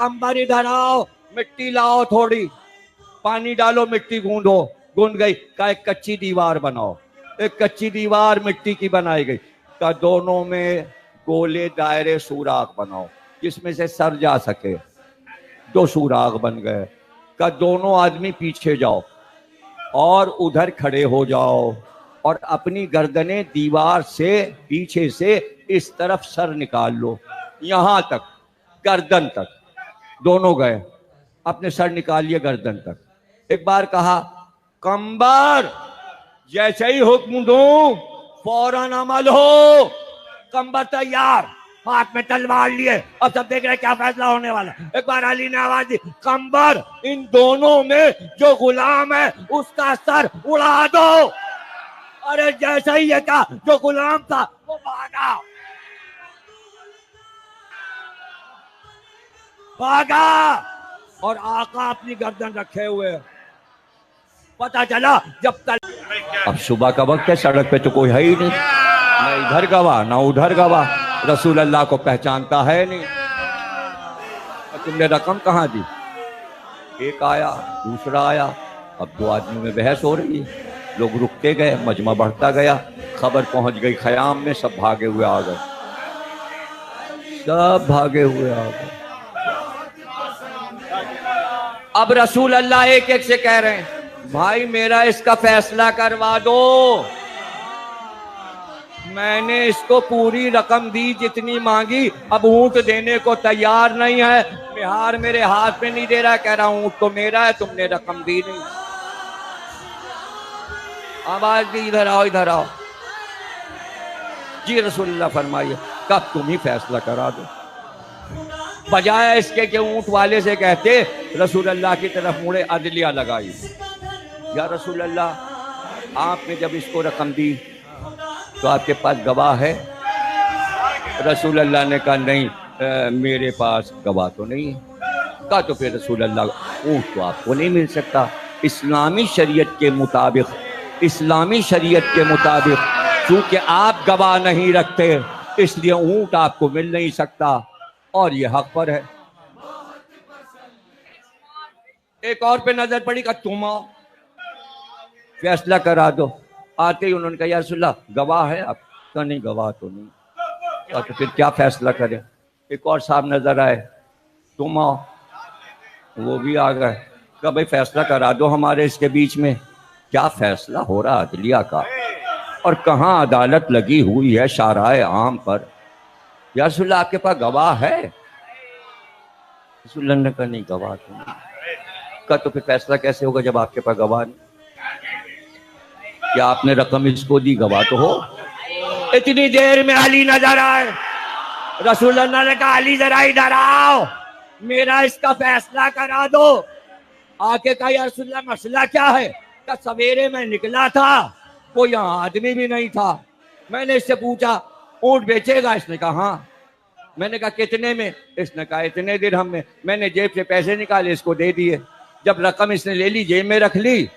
अंबर इधर आओ, मिट्टी लाओ, थोड़ी पानी डालो, मिट्टी गूंदो। गूंद गई, का एक कच्ची दीवार बनाओ। एक कच्ची दीवार मिट्टी की बनाई गई, का दोनों में गोले दायरे सुराख बनाओ जिसमें से सर जा सके। दो सुराख बन गए। का दोनों आदमी पीछे जाओ और उधर खड़े हो जाओ और अपनी गर्दनें दीवार से पीछे से इस तरफ सर निकाल लो, यहां तक, गर्दन तक। दोनों गए, अपने सर निकालिए गर्दन तक। एक बार कहा, कंबर, जैसे ही हुक्म दूं फौरन अमल हो। कंबर तैयार, हाथ में तलवार लिए, अब सब देख रहे क्या फैसला होने वाला। एक बार अली ने आवाज दी, कंबर, इन दोनों में जो गुलाम है उसका सर उड़ा दो। अरे जैसा ही ये कहा, जो गुलाम था वो भागा, भागा और आका अपनी गर्दन रखे हुए। पता चला जब तक, अब सुबह का वक्त है, सड़क पे तो कोई है ही नहीं, ना इधर गवाह ना उधर गवाह, रसूल अल्लाह को पहचानता है नहीं। तुमने रकम कहाँ दी? एक आया, दूसरा आया, अब दो आदमी में बहस हो रही है। लोग रुकते गए, मजमा बढ़ता गया, खबर पहुंच गई खयाम में, सब भागे हुए आ गए, सब भागे हुए आ गए। अब रसूल अल्लाह एक एक से कह रहे हैं, भाई मेरा इसका फैसला करवा दो। मैंने इसको पूरी रकम दी जितनी मांगी, अब ऊंट देने को तैयार नहीं है। बिहार मेरे हाथ में नहीं दे रहा, कह रहा ऊंट तो मेरा है, तुमने रकम दी नहीं। आवाज दी, इधर आओ, इधर आओ। जी रसूलुल्लाह फरमाइए, कब तुम ही फैसला करा दो। बजाय इसके कि ऊंट वाले से कहते, रसूल अल्लाह की तरफ मुड़े, अदलिया लगाई। या रसूल अल्लाह, आपने जब इसको रकम दी तो आपके पास गवाह है? रसूल अल्लाह ने कहा नहीं, मेरे पास गवाह तो नहीं है। कहा तो फिर रसूल अल्लाह, ऊंट तो आपको नहीं मिल सकता। इस्लामी शरीयत के मुताबिक, इस्लामी शरीयत के मुताबिक चूंकि आप गवाह नहीं रखते, इसलिए ऊंट आपको मिल नहीं सकता और ये हक पर है। एक और पे नजर पड़ी, का तुम आओ, फैसला करा दो। आते ही उन्होंने कहा, या रसूलल्लाह, गवाह है आप? तो नहीं, गवाह तो नहीं। तो फिर क्या फैसला करें? एक और साहब नजर आए, तुम आओ, वो भी आ गए। कहा भाई फैसला करा दो हमारे इसके बीच में, क्या फैसला हो रहा अदलिया का, और कहाँ अदालत लगी हुई है शाहराए आम पर। या रसूलल्लाह, आपके पास गवाह है? रसूलुल्लाह ने कहा नहीं, गवाह तो नहीं। कहा तो फिर फैसला कैसे होगा जब आपके पास गवाह नहीं? क्या आपने रकम इसको दी, गवाह तो हो। इतनी देर में अली नजर आए। रसूलुल्लाह ने कहा, अली जरा इधर आओ, मेरा इसका फैसला करा दो। आके कहा, या रसूलुल्लाह मसला क्या है? क्या सवेरे में निकला था, कोई यहाँ आदमी भी नहीं था। मैंने इससे पूछा, ऊंट बेचेगा? इसने कहा हाँ। मैंने कहा कितने में? इसने कहा इतने दिरहम में। मैंने जेब से पैसे निकाले, इसको दे दिए। जब रकम इसने ले ली, जेब में रख ली,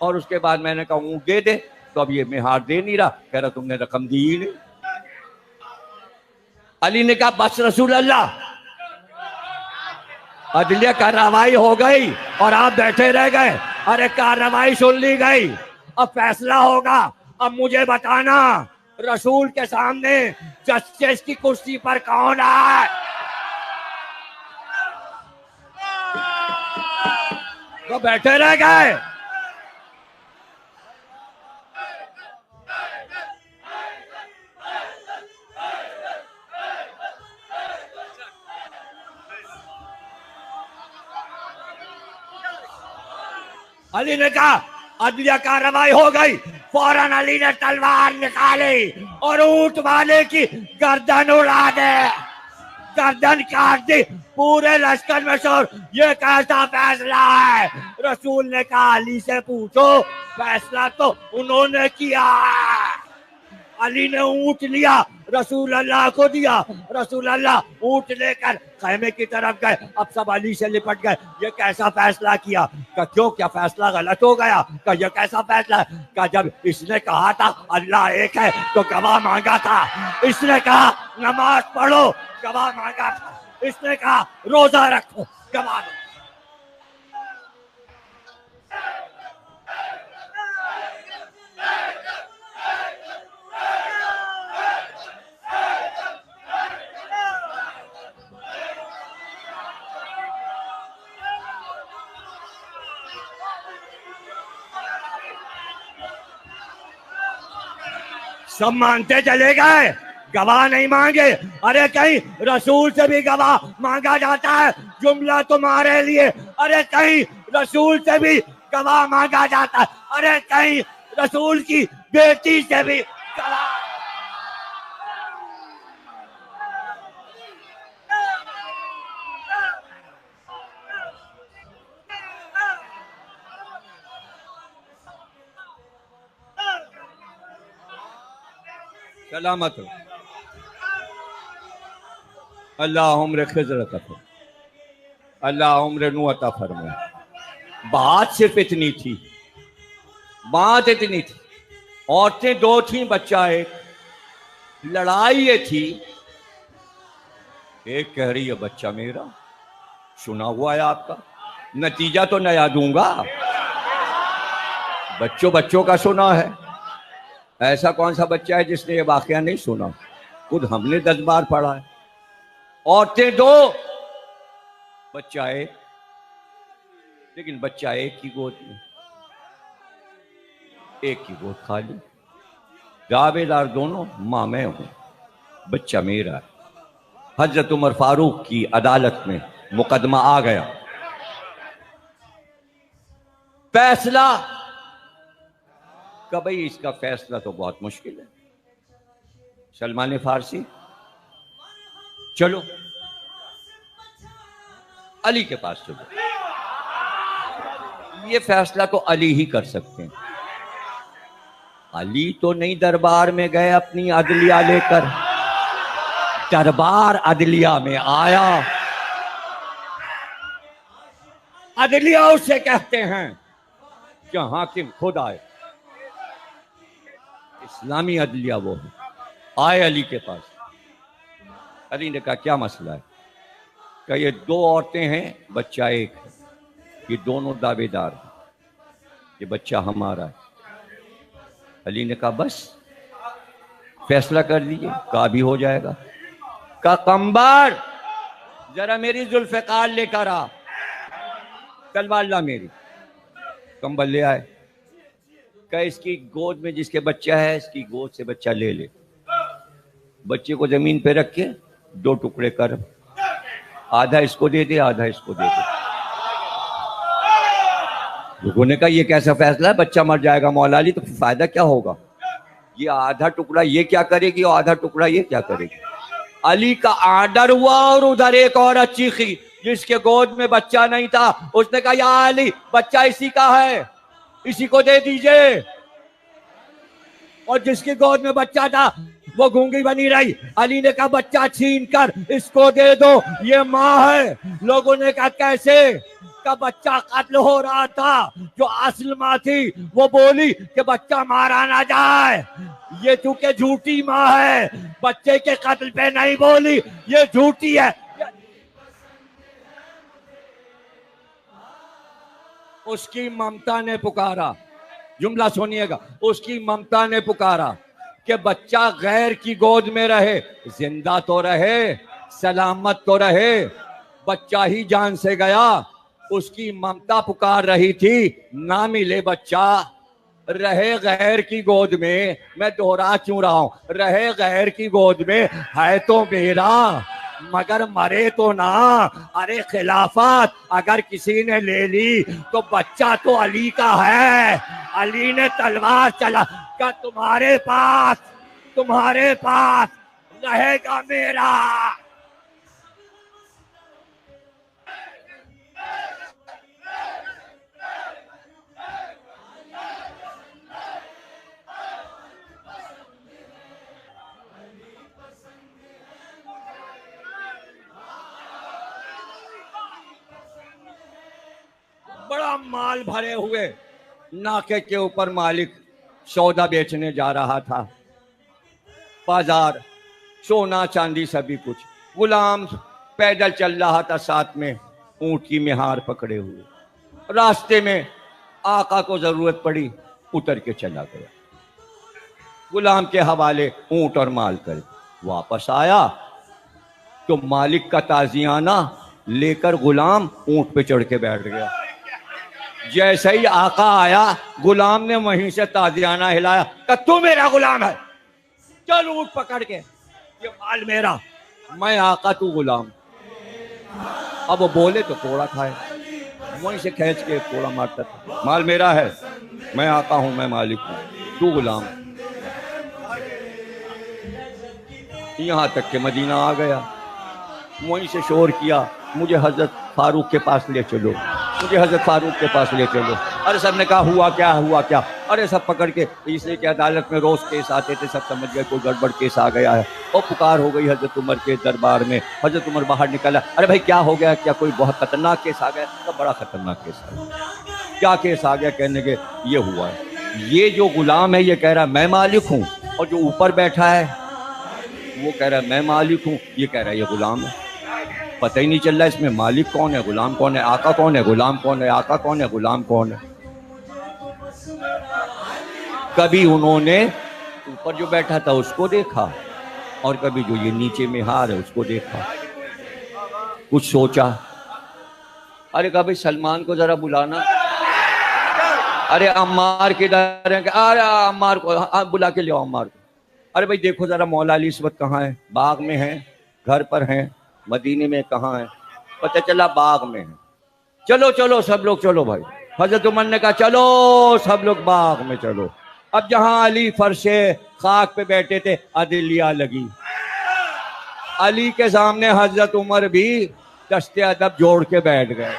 और उसके बाद मैंने कहा ऊंट दे दे, तो अब ये मेहार दे नहीं रहा, कह रहा तुमने रकम दी ही नहीं। अली ने कहा बस रसूल अल्लाह, अदलिया कार्रवाई हो गई और आप बैठे रह गए। अरे कार्रवाई सुन ली गई, अब फैसला होगा। अब मुझे बताना, रसूल के सामने जस्टिस की कुर्सी पर कौन है? तो बैठे रह गए। अली ने कहा अदलिया कार्रवाई हो गई। फौरन अली ने तलवार निकाली और ऊंट वाले की गर्दन उड़ा दे, गर्दन काट दी। पूरे लश्कर में शोर, ये कैसा फैसला है? रसूल ने कहा अली से पूछो, फैसला तो उन्होंने किया। अली ने ऊंट लिया, रसूल अल्लाह को दिया। रसूल अल्लाह ऊंट लेकर खैमे की तरफ गए। अब सब अली से लिपट गए, ये कैसा फैसला किया? का क्यों, क्या फैसला गलत हो गया? का ये कैसा फैसला है? का जब इसने कहा था अल्लाह एक है तो गवाह मांगा था, इसने कहा नमाज पढ़ो, गवाह मांगा था, इसने कहा रोजा रखो, गवा दो। सब मानते चले गए, गवाह नहीं मांगे। अरे कहीं रसूल से भी गवाह मांगा जाता है, जुमला तुम्हारे लिए। अरे कहीं रसूल से भी गवाह मांगा जाता है, अरे कहीं रसूल की बेटी से भी गवाह। सलामत हो। अल्लाह उम्र खिज़र अता फरमाए, अल्लाह उम्र नू अता फरमाए। बात सिर्फ इतनी थी, बात इतनी थी। औरतें दो थी, बच्चा एक। लड़ाई ये थी, एक कह रही है बच्चा मेरा, सुना हुआ है आपका, नतीजा तो नया दूंगा। बच्चों बच्चों का सुना है, ऐसा कौन सा बच्चा है जिसने ये वाकया नहीं सुना? खुद हमने 10 बार पढ़ा है। औरतें दो, बच्चा एक, लेकिन बच्चा एक की गोद में, एक की गोद खाली। दावेदार दोनों, मां मैं हूं, बच्चा मेरा है। हजरत उमर फारूक की अदालत में मुकदमा आ गया। फैसला का, भाई इसका फैसला तो बहुत मुश्किल है। सलमान फारसी, चलो अली के पास चलो, ये फैसला तो अली ही कर सकते हैं। अली तो नहीं दरबार में गए अपनी अदलिया लेकर, दरबार अदलिया में आया। अदलिया उसे कहते हैं जहां हाकिम खुद आए, इस्लामी अदलिया वो है। आए अली के पास, अली ने कहा क्या मसला है? कहा ये दो औरतें हैं, बच्चा एक है, ये दोनों दावेदार हैं, ये बच्चा हमारा है। अली ने कहा बस फैसला कर लीजिए। कहा भी हो जाएगा। कहा कंबर जरा मेरी जुल्फ़िकार लेकर आ, तलवार ला मेरी। कंबल ले आए। कहा इसकी गोद में जिसके बच्चा है, इसकी गोद से बच्चा ले ले। बच्चे को जमीन पे रख के 2 टुकड़े कर, आधा इसको दे दे, आधा इसको दे दे। लोगों ने कहा ये कैसा फैसला है, बच्चा मर जाएगा मौला अली, तो फायदा क्या होगा? ये आधा टुकड़ा ये क्या करेगी और आधा टुकड़ा ये क्या करेगी? अली का आर्डर हुआ और उधर एक औरत चीखी जिसके गोद में बच्चा नहीं था। उसने कहा या अली, बच्चा इसी का है, इसी को दे दीजिए। और जिसकी गोद में बच्चा था वो गूंगी बनी रही। अली ने कहा बच्चा छीन कर इसको दे दो, ये माँ है। लोगों ने कहा कैसे? का बच्चा कत्ल हो रहा था, जो असल माँ थी वो बोली कि बच्चा मारा ना जाए। ये चूंकि झूठी माँ है, बच्चे के कत्ल पे नहीं बोली, ये झूठी है। उसकी ममता ने पुकारा, जुमला सुनिएगा, उसकी ममता ने पुकारा कि बच्चा गैर की गोद में रहे, जिंदा तो रहे, सलामत तो रहे। बच्चा ही जान से गया। उसकी ममता पुकार रही थी ना मिले बच्चा, रहे गैर की गोद में। मैं दोहरा क्यों रहा हूं, रहे गैर की गोद में है तो मेरा, मगर मरे तो ना। अरे खिलाफत अगर किसी ने ले ली तो बच्चा तो अली का है। अली ने तलवार चला का तुम्हारे पास रहेगा मेरा। बड़ा माल भरे हुए नाके के ऊपर मालिक सौदा बेचने जा रहा था। बाजार, सोना चांदी सभी कुछ, गुलाम पैदल चल रहा था, साथ में ऊंट की मेहार पकड़े हुए। रास्ते में आका को जरूरत पड़ी, उतर के चला गया, गुलाम के हवाले ऊंट और माल कर। वापस आया तो मालिक का ताजियाना लेकर गुलाम ऊंट पे चढ़ के बैठ गया। जैसे ही आका आया, गुलाम ने वहीं से ताजियाना हिलाया कि तू मेरा गुलाम है, चल ऊंट पकड़ के, ये माल मेरा, मैं आका तू गुलाम। अब वो बोले तो कोड़ा खाए, वहीं से खींच के कोड़ा मारता था। माल मेरा है, मैं आका हूं, मैं मालिक हूं, तू गुलाम। यहां तक के मदीना आ गया, वहीं से शोर किया, मुझे हजरत फारूक के पास ले चलो, मुझे हजरत फारूक के पास ले चलो। अरे सब ने कहा हुआ क्या, हुआ क्या? अरे सब पकड़ के, इसलिए कि अदालत में रोज केस आते थे, सब समझ गए कोई गड़बड़ केस आ गया है। और पुकार हो गई हजरत उमर के दरबार में। हजरत उमर बाहर निकला, अरे भाई क्या हो गया, क्या कोई बहुत खतरनाक केस आ गया? तो बड़ा खतरनाक केस आ गया। क्या केस आ गया? कहने के ये हुआ है, ये जो गुलाम है ये कह रहा मैं मालिक हूँ, और जो ऊपर बैठा है वो कह रहा है मैं मालिक हूँ, ये कह रहा है ये गुलाम है। पता ही नहीं चल रहा इसमें मालिक कौन है, गुलाम कौन है, आका कौन है, गुलाम कौन है, आका कौन है, गुलाम कौन है। कभी उन्होंने ऊपर जो बैठा था उसको देखा, और कभी जो ये नीचे में हार है उसको देखा। कुछ सोचा, अरे कहा भाई सलमान को जरा बुलाना। अरे अम्मार किधर है? अरे अम्मार को बुला के ले आओ, अम्मार को। अरे भाई देखो जरा मौला अली इस वक्त कहाँ है? बाग में है, घर पर है, मदीने में कहाँ है? पता चला बाग में है। चलो चलो सब लोग चलो भाई। हजरत उमर ने कहा चलो सब लोग बाग में चलो। अब जहां अली फर्शे खाक पे बैठे थे, अदलिया लगी। अली के सामने हजरत उमर भी दस्ते अदब जोड़ के बैठ गए,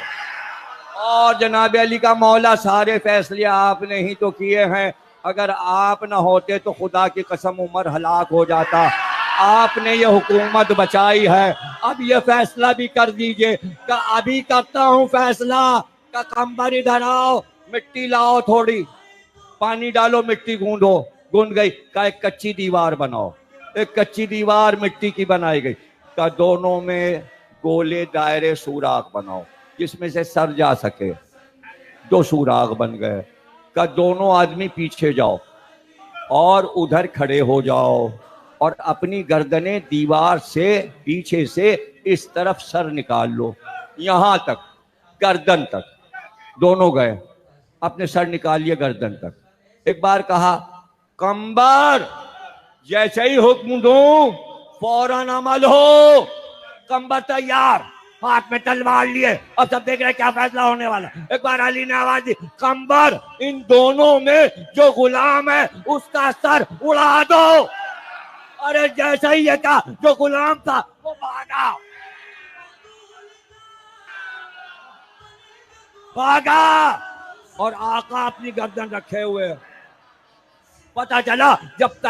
और जनाब अली का मौला सारे फैसले आपने ही तो किए हैं, अगर आप ना होते तो खुदा की कसम उमर हलाक हो जाता। आपने ये हुकूमत बचाई है, अब ये फैसला भी कर दीजिए। कि अभी करता हूँ फैसला, का कंबर इधर आओ, मिट्टी लाओ थोड़ी, पानी डालो, मिट्टी गूंदो। गूंद गई, का एक कच्ची दीवार बनाओ। एक कच्ची दीवार मिट्टी की बनाई गई, का दोनों में गोले दायरे सुराख बनाओ जिसमें से सर जा सके। 2 सुराख बन गए। का दोनों आदमी पीछे जाओ और उधर खड़े हो जाओ, और अपनी गर्दनें दीवार से पीछे से इस तरफ सर निकाल लो, यहां तक गर्दन तक। दोनों गए, अपने सर निकालिए गर्दन तक। एक बार कहा कंबर, जैसे ही हुक्म दूं फौरन अमल हो। कंबर तैयार, हाथ में तलवार लिए, अब सब देख रहे क्या फैसला होने वाला। एक बार अली ने आवाज दी, कंबर इन दोनों में जो गुलाम है उसका सर उड़ा दो। अरे जैसा ही ये कहा, जो गुलाम था वो भागा भागा, और आका अपनी गर्दन रखे हुए। पता चला जब